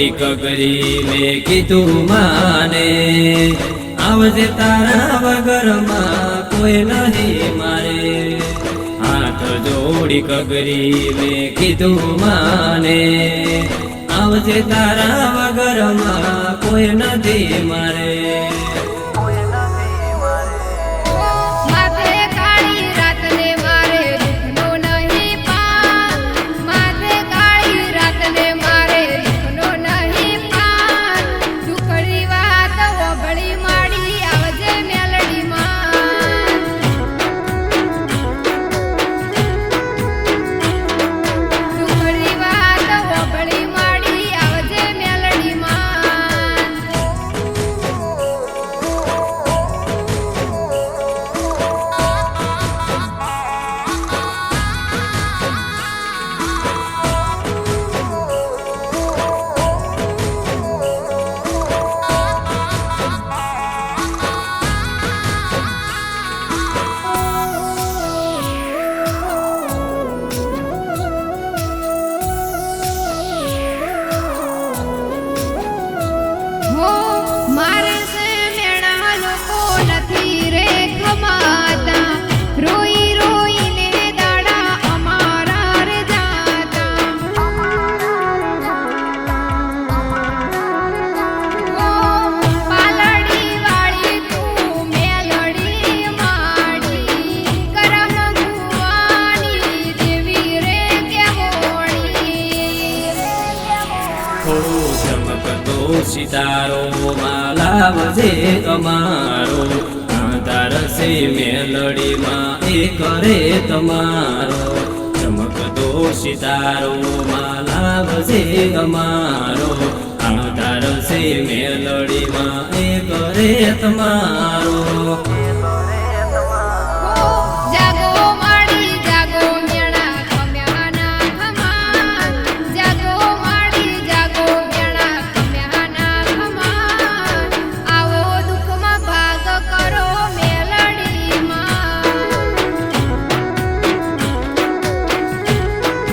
જોડી કગરી મેં કીધું માને આવજે તારા વગરમાં કોઈ નહીં મારે હાથ જોડી કગરી મેં કીધું માને આવજે તારા વગરમાં કોઈ નથી મારે સિતારો માલાવજે અમારો તારસે મેલડીમાં એ કરે તમારો ચમકતો સિતારો માલાવજે અમારો તારસે મેલડીમાં એ કરે તમારો